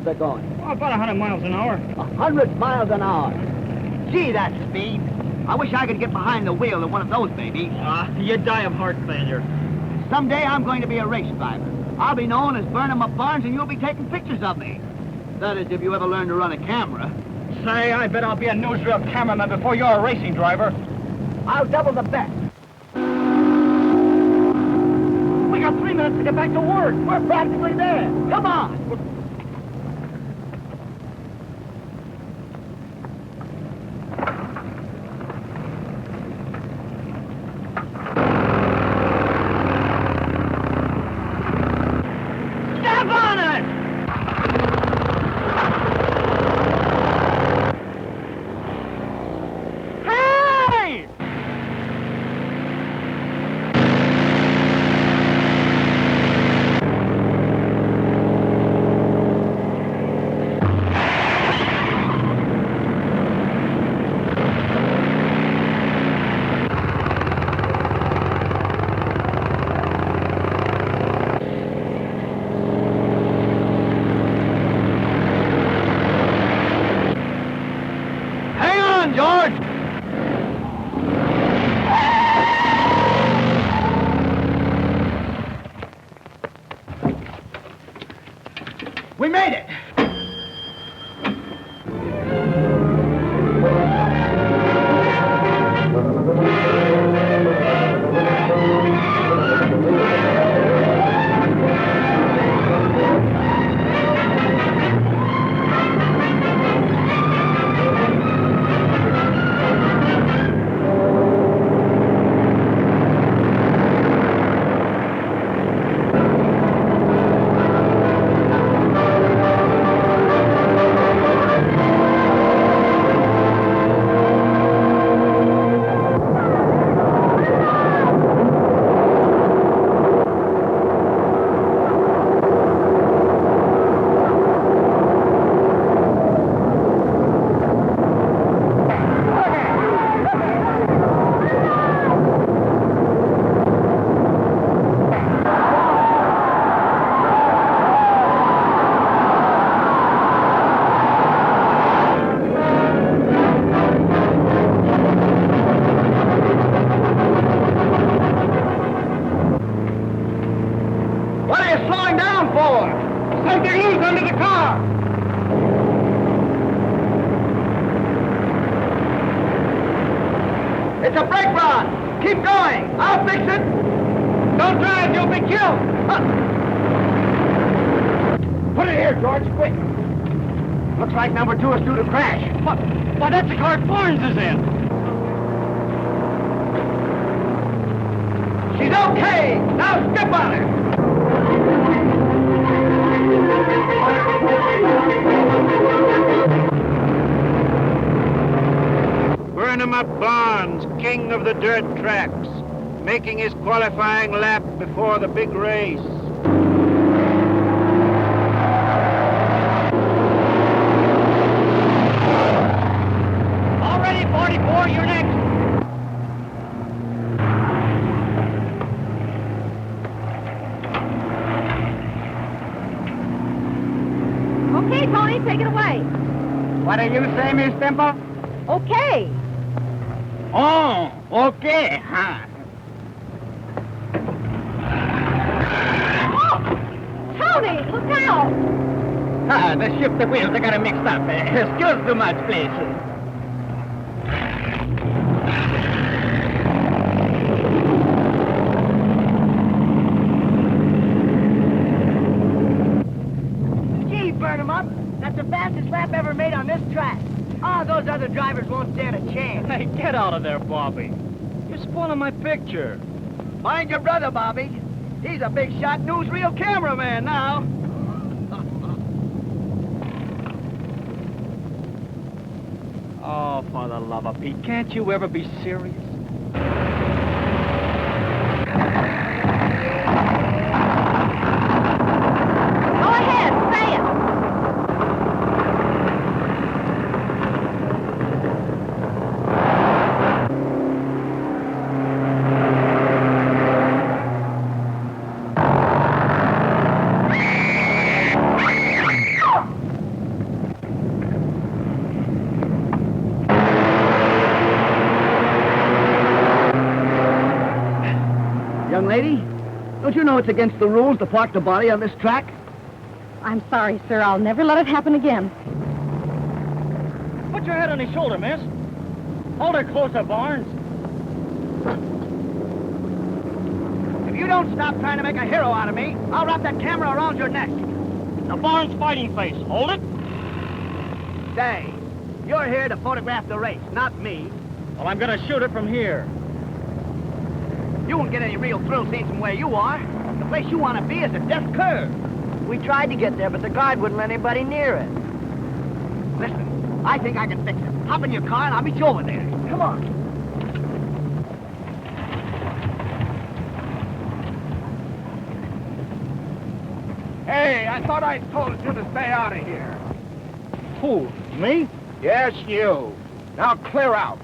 they're going? Oh, about 100 miles an hour. 100 miles an hour. Gee, that's speed. I wish I could get behind the wheel of one of those babies. You die of heart failure. Someday I'm going to be a race driver. I'll be known as Burnham of Barnes, and you'll be taking pictures of me. That is, if you ever learn to run a camera. Say, I bet I'll be a newsreel cameraman before you're a racing driver. I'll double the bet. We got 3 minutes to get back to work. We're practically there. Come on. Step on it! Hey! Hang on, George. We made it. What are you slowing down for? Something loose under the car! It's a brake rod. Keep going. I'll fix it. Don't drive, you'll be killed! Put it here, George, quick. Looks like number 2 is due to crash. What? Why, that's the car Barnes is in! She's okay. Now step on her. Burnham up Barnes, king of the dirt tracks, making his qualifying lap before the big race. All ready, 44, you're next! Okay, Tony, take it away. What do you say, Miss Temple? Okay. Oh, okay, huh? Oh! Tony, look out! The ship, the wheels, they got it mixed up. Excuse too much, please. Gee, burn 'em up. That's the fastest lap ever made on this track. Oh, those other drivers won't stand a chance. Hey, get out of there, Bobby. You're spoiling my picture. Mind your brother, Bobby. He's a big shot newsreel cameraman now. Oh, for the love of Pete, can't you ever be serious? Go ahead, say it. Don't you know it's against the rules to park the body on this track? I'm sorry, sir. I'll never let it happen again. Put your head on his shoulder, miss. Hold her closer, Barnes. If you don't stop trying to make a hero out of me, I'll wrap that camera around your neck. Now, Barnes fighting face. Hold it. Say, you're here to photograph the race, not me. Well, I'm gonna shoot it from here. You won't get any real thrill seeing from where you are. The place you want to be is a death curve. We tried to get there, but the guard wouldn't let anybody near it. Listen, I think I can fix it. Hop in your car and I'll meet you over there. Come on. Hey, I thought I told you to stay out of here. Who? Me? Yes, you. Now clear out.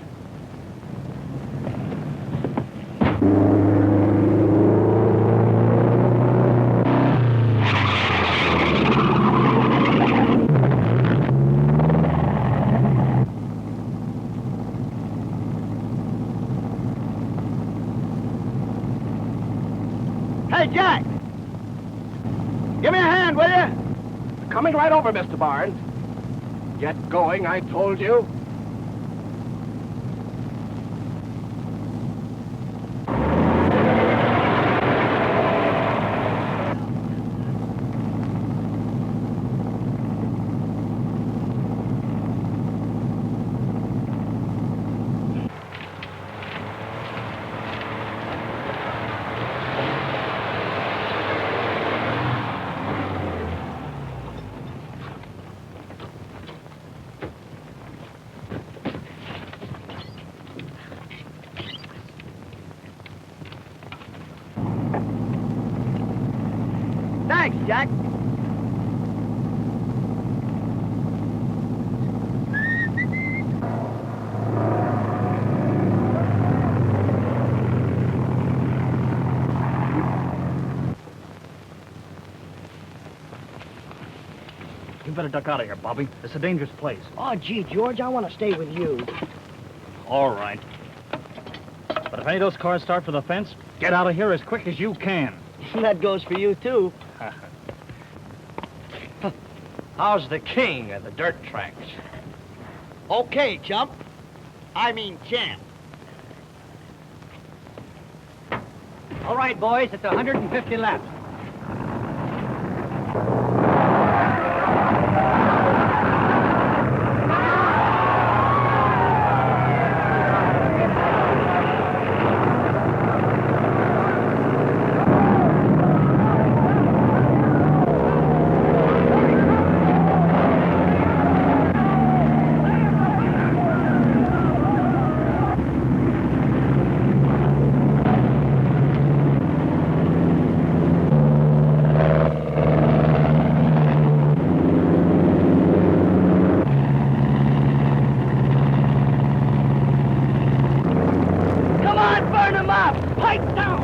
Hey, Jack! Give me a hand, will you? Coming right over, Mr. Barnes. Get going, I told you. Thanks, Jack. You better duck out of here, Bobby. It's a dangerous place. Oh, gee, George, I want to stay with you. All right. But if any of those cars start for the fence, get out of here as quick as you can. That goes for you, too. How's the king of the dirt tracks? Okay, chump. I mean champ. All right, boys, it's 150 laps.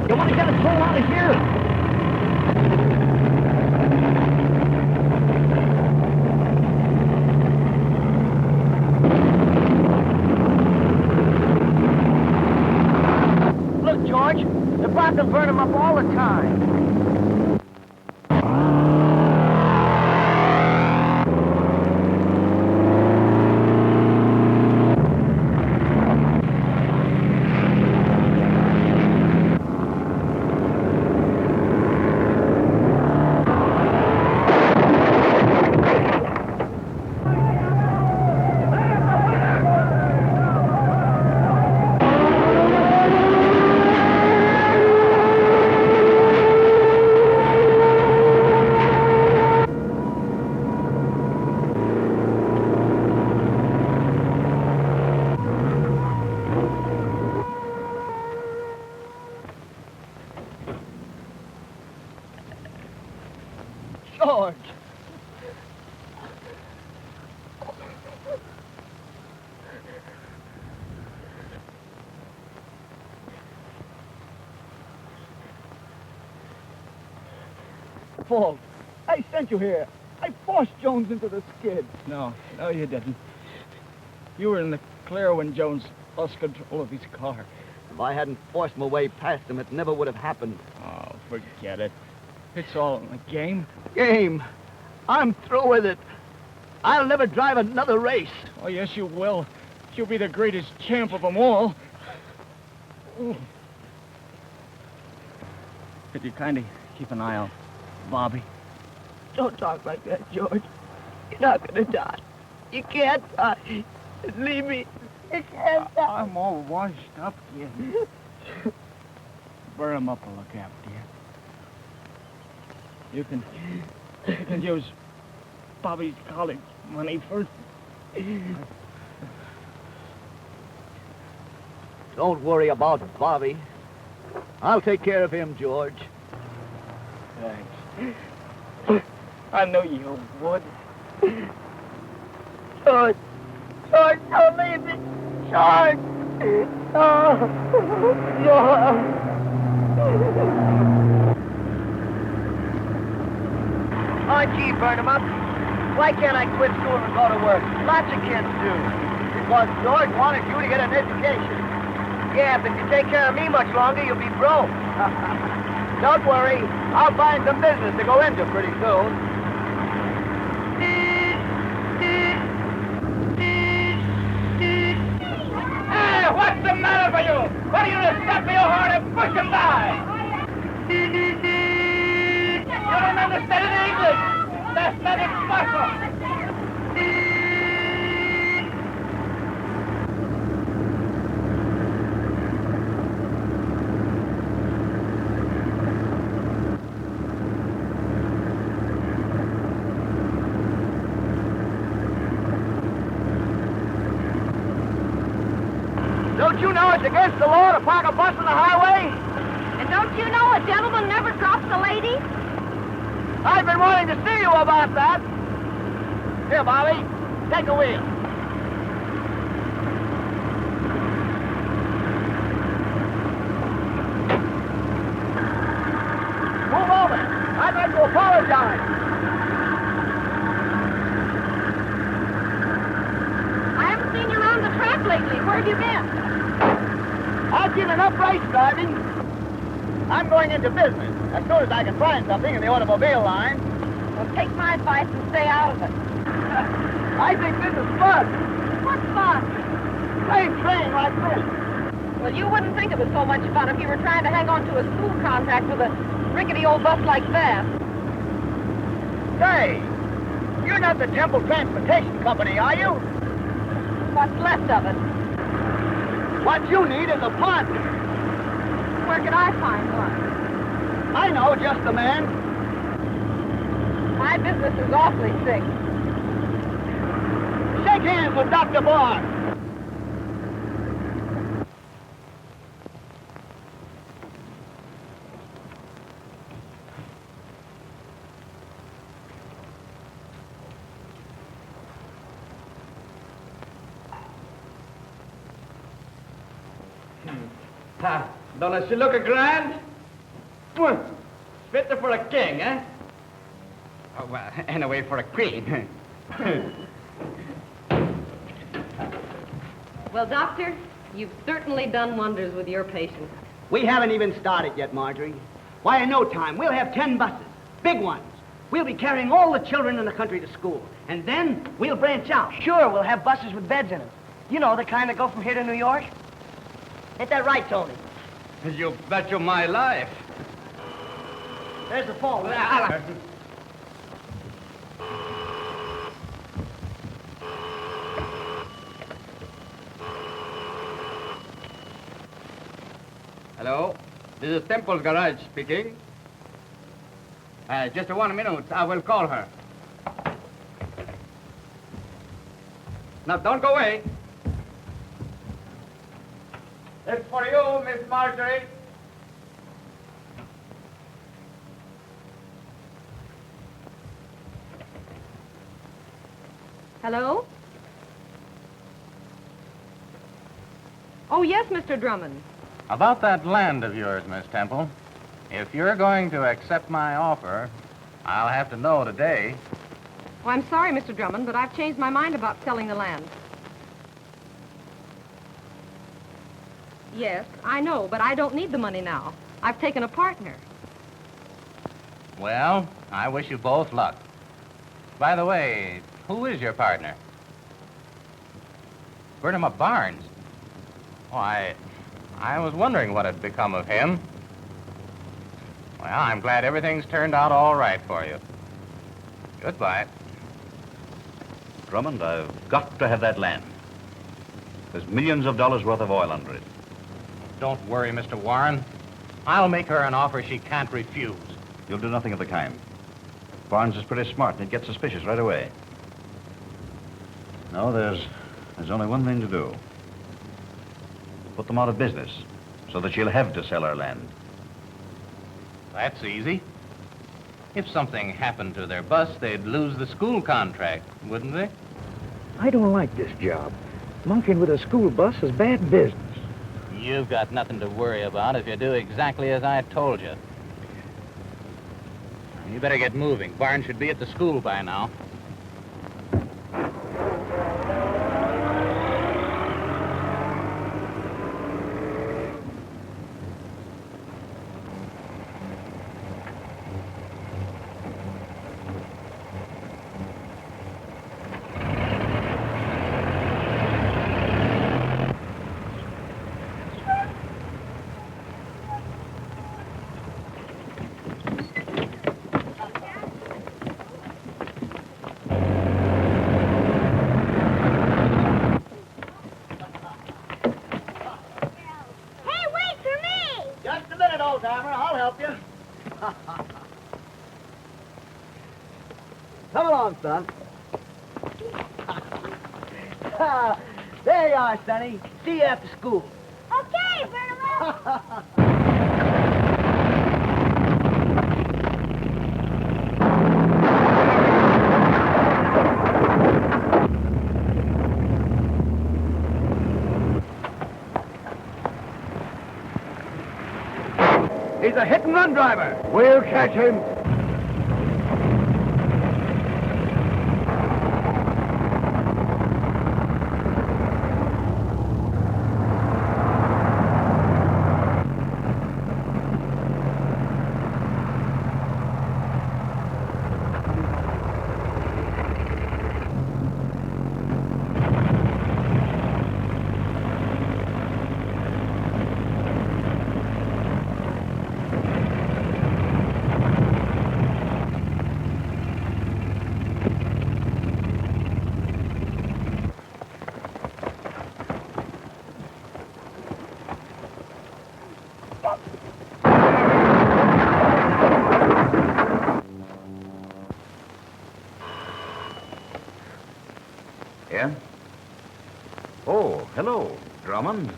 You want to get us all out of here? Look, George, they're about to burn them up all the time. George! Fault. I sent you here. I forced Jones into the skid. No, you didn't. You were in the clear when Jones lost control of his car. If I hadn't forced my way past him, it never would have happened. Oh, Forget it. It's all in the game. Game. I'm through with it. I'll never drive another race. Oh, yes, you will. You'll be the greatest champ of them all. Ooh. Could you kindly keep an eye on Bobby? Don't talk like that, George. You're not going to die. You can't die. Leave me. You can't die. I'm all washed up, kid. Burn him up, I'll look after you. You can use Bobby's college money first. Don't worry about Bobby. I'll take care of him, George. Thanks. I know you would. George. George, don't leave me. George. Oh. George. Oh, gee, burn 'em up. Why can't I quit school and go to work? Lots of kids do. Because George wanted you to get an education. Yeah, but if you take care of me much longer, you'll be broke. Don't worry. I'll find some business to go into pretty soon. Hey, what's the matter with you? Why do you just stop me hard and push him by? You don't understand English. That's not impossible. Don't you know it's against the law to park a bus on the highway? And don't you know a gentleman never drops a lady? I've been wanting to see you about that. Here, Bobby, take a wheel. Move over. I'd like to apologize. I haven't seen you around the track lately. Where have you been? I've given up race driving. I'm going into business as soon as I can find something in the automobile line. Well, take my advice and stay out of it. I think this is fun. What's fun? Playing train like this. Well, you wouldn't think it was so much fun if you were trying to hang on to a school contract with a rickety old bus like that. Say, you're not the Temple Transportation Company, are you? What's left of it? What you need is a punt. Where could I find one? I know just the man. My business is awfully sick. Shake hands with Dr. Barr. Don't she look a grand? Fit for a king, eh? Oh, well, anyway, for a queen. Well, Doctor, you've certainly done wonders with your patients. We haven't even started yet, Marjorie. Why, in no time, we'll have 10 buses, big ones. We'll be carrying all the children in the country to school. And then we'll branch out. Sure, we'll have buses with beds in them. You know, the kind that go from here to New York. Ain't that right, Tony? You bet you my life. There's the phone. Hello, this is Temple's Garage speaking. Just 1 minute, I will call her. Now, don't go away. It's for you, Miss Marjorie. Hello? Oh, yes, Mr. Drummond. About that land of yours, Miss Temple. If you're going to accept my offer, I'll have to know today. Oh, I'm sorry, Mr. Drummond, but I've changed my mind about selling the land. Yes, I know, but I don't need the money now. I've taken a partner. Well, I wish you both luck. By the way, who is your partner? Bertram Barnes. Oh, I was wondering what had become of him. Well, I'm glad everything's turned out all right for you. Goodbye. Drummond, I've got to have that land. There's millions of dollars worth of oil under it. Don't worry, Mr. Warren. I'll make her an offer she can't refuse. You'll do nothing of the kind. Barnes is pretty smart, and he'd get suspicious right away. No, there's only one thing to do. Put them out of business, so that she'll have to sell her land. That's easy. If something happened to their bus, they'd lose the school contract, wouldn't they? I don't like this job. Monkeying with a school bus is bad business. You've got nothing to worry about if you do exactly as I told you. You better get moving. Barnes should be at the school by now. Just a minute, old-timer. I'll help you. Come along, son. There you are, Sonny. See you after school. Okay, Bertram. He's a hit-and-run driver. We'll catch him. Yeah? Oh, hello, Drummond.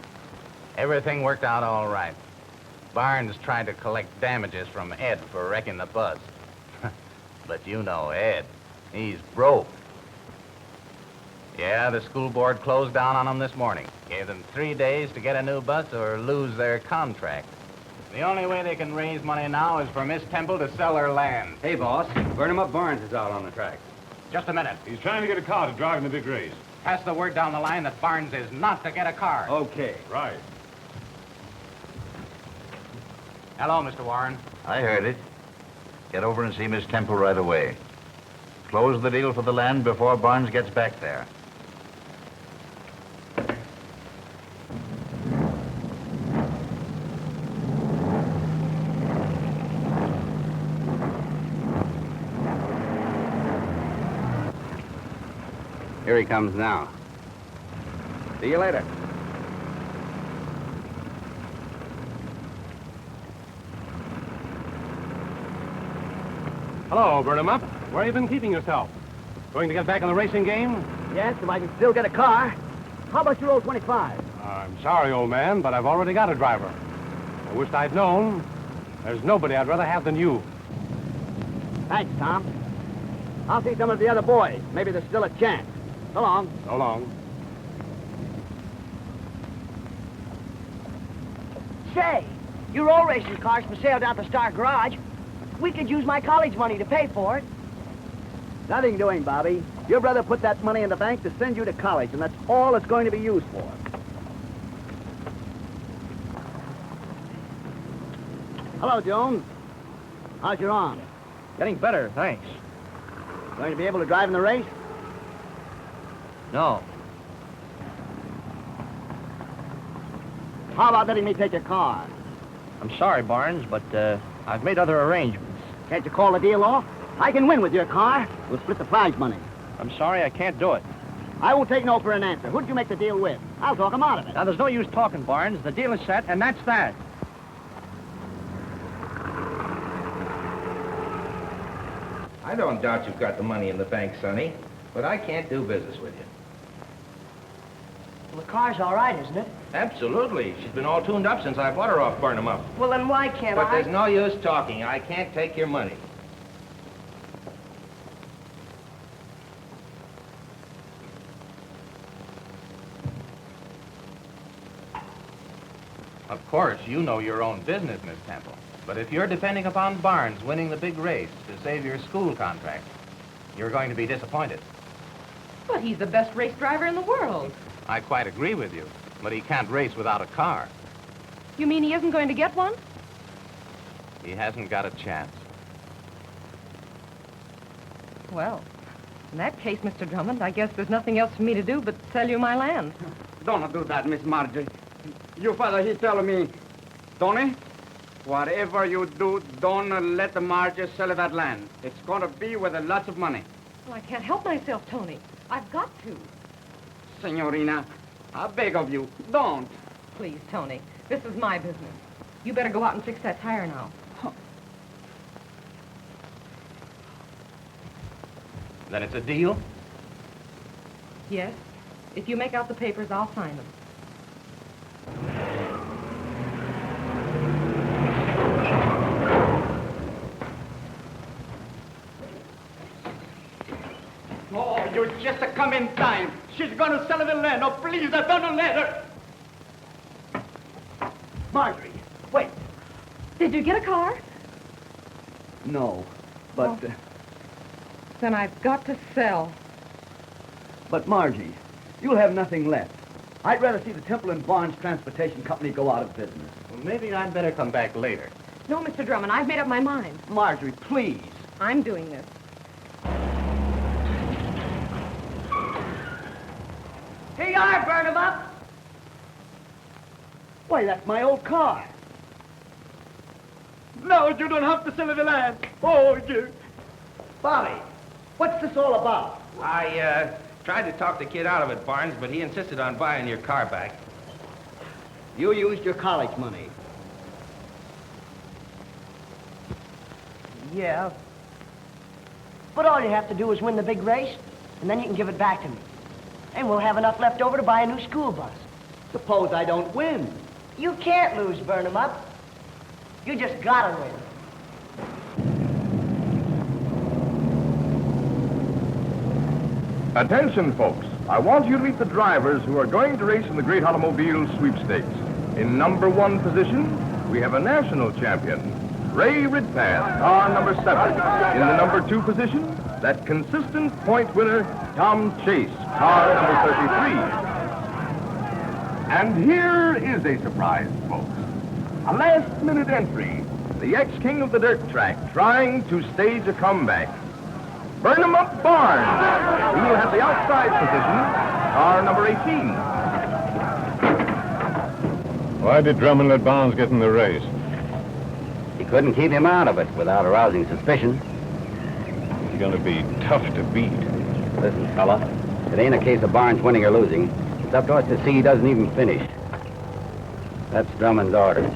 Everything worked out all right. Barnes tried to collect damages from Ed for wrecking the bus. But you know Ed. He's broke. Yeah, the school board closed down on them this morning. Gave them 3 days to get a new bus or lose their contract. The only way they can raise money now is for Miss Temple to sell her land. Hey, boss. Bertram Barnes is out on the track. Just a minute. He's trying to get a car to drive in the big race. Pass the word down the line that Barnes is not to get a car. Okay. Right. Hello, Mr. Warren. I heard it. Get over and see Miss Temple right away. Close the deal for the land before Barnes gets back there. Here he comes now. See you later. Hello, Bertram. Where have you been keeping yourself? Going to get back in the racing game? Yes, if I can still get a car. How about your old 25? I'm sorry, old man, but I've already got a driver. I wished I'd known. There's nobody I'd rather have than you. Thanks, Tom. I'll see some of the other boys. Maybe there's still a chance. So long. So long. Say, your old racing car's for sale down at the Star Garage. We could use my college money to pay for it. Nothing doing, Bobby. Your brother put that money in the bank to send you to college, and that's all it's going to be used for. Hello, Jones. How's your arm? Getting better, thanks. Going to be able to drive in the race? No. How about letting me take your car? I'm sorry, Barnes, but I've made other arrangements. Can't you call the deal off? I can win with your car. We'll split the prize money. I'm sorry, I can't do it. I won't take no for an answer. Who'd you make the deal with? I'll talk him out of it. Now, there's no use talking, Barnes. The deal is set, and that's that. I don't doubt you've got the money in the bank, Sonny, but I can't do business with you. Well, the car's all right, isn't it? Absolutely. She's been all tuned up since I bought her off Burnham Up. Well, then why can't But there's no use talking. I can't take your money. Of course, you know your own business, Miss Temple. But if you're depending upon Barnes winning the big race to save your school contract, you're going to be disappointed. But he's the best race driver in the world. I quite agree with you, but he can't race without a car. You mean he isn't going to get one? He hasn't got a chance. Well, in that case, Mr. Drummond, I guess there's nothing else for me to do but sell you my land. Don't do that, Miss Marjorie. Your father, he tell me, Tony, whatever you do, don't let the Marjorie sell that land. It's going to be with lots of money. Well, I can't help myself, Tony. I've got to. Signorina, I beg of you, don't. Please, Tony, this is my business. You better go out and fix that tire now. Then it's a deal? Yes. If you make out the papers, I'll sign them. Oh, you just come in time. She's going to sell the land. Oh, please, I don't let her. Marjorie, wait. Did you get a car? No, but... Oh. Then I've got to sell. But, Margie, you'll have nothing left. I'd rather see the Temple and Barnes Transportation Company go out of business. Well, maybe I'd better come back later. No, Mr. Drummond, I've made up my mind. Marjorie, please. I'm doing this. Here you are, Burnham Up. Why, that's my old car. No, you don't have to sell the land. Oh, you... Bobby, what's this all about? I tried to talk the kid out of it, Barnes, but he insisted on buying your car back. You used your college money. Yeah. But all you have to do is win the big race, and then you can give it back to me. And we'll have enough left over to buy a new school bus. Suppose I don't win. You can't lose, Burnham Up. You just gotta win. Attention, folks. I want you to meet the drivers who are going to race in the Great Automobile Sweepstakes. In number 1 position, we have a national champion, Ray Ridpath, car number 7. In the number 2 position, that consistent point winner, Tom Chase, car number 33. And here is a surprise, folks. A last-minute entry. The ex-king of the dirt track trying to stage a comeback. Burnham Up Barnes. He will have the outside position, car number 18. Why did Drummond let Barnes get in the race? He couldn't keep him out of it without arousing suspicion. He's going to be tough to beat. Listen, fella, it ain't a case of Barnes winning or losing. It's up to us to see he doesn't even finish. That's Drummond's orders.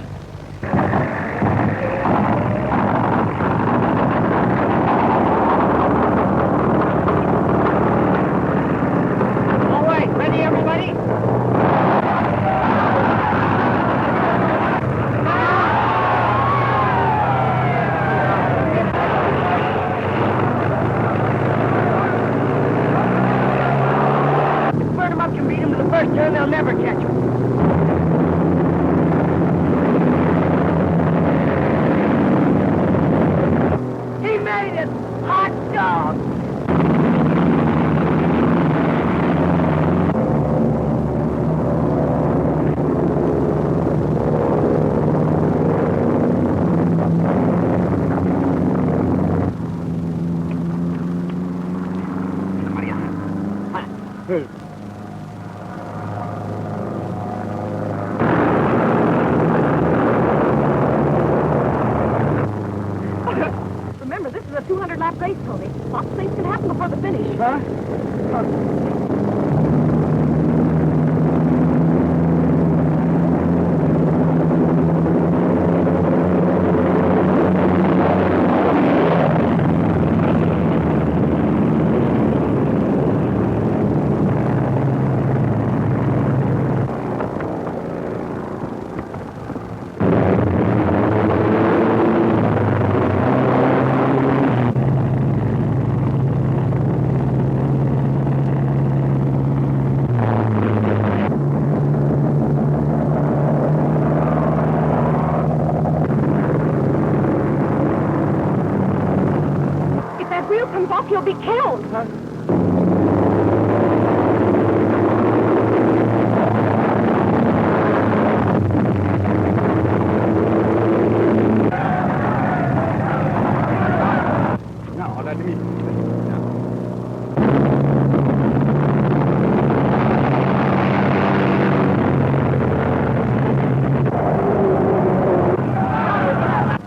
They'll never catch him. He made it! Hot dog! Remember, this is a 200-lap race, Tony. Lots of things can happen before the finish. Huh? If that wheel comes off, you'll be killed. Now, let me...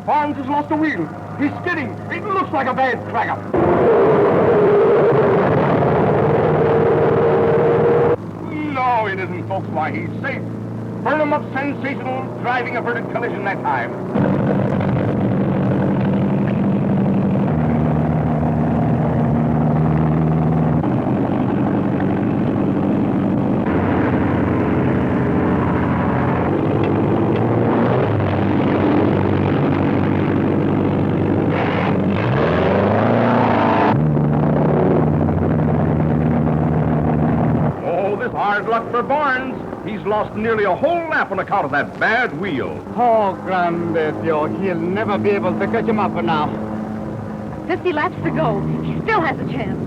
Barnes has lost the wheel. He's skidding. It looks like a bad crack-up. No, it isn't, folks. Why, he's safe. Burnham up sensational, driving averted collision that time. Oh, this hard luck for Barnes. He's lost nearly a whole lap on account of that bad wheel. Oh, Grandepio, he'll never be able to catch him up now. 50 laps to go. He still has a chance.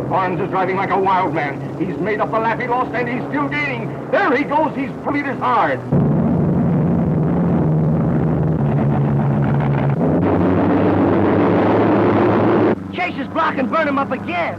Barnes is driving like a wild man. He's made up the lap he lost, and he's still gaining. There he goes. He's pulling his hard. Chase is blocking Burnham up again.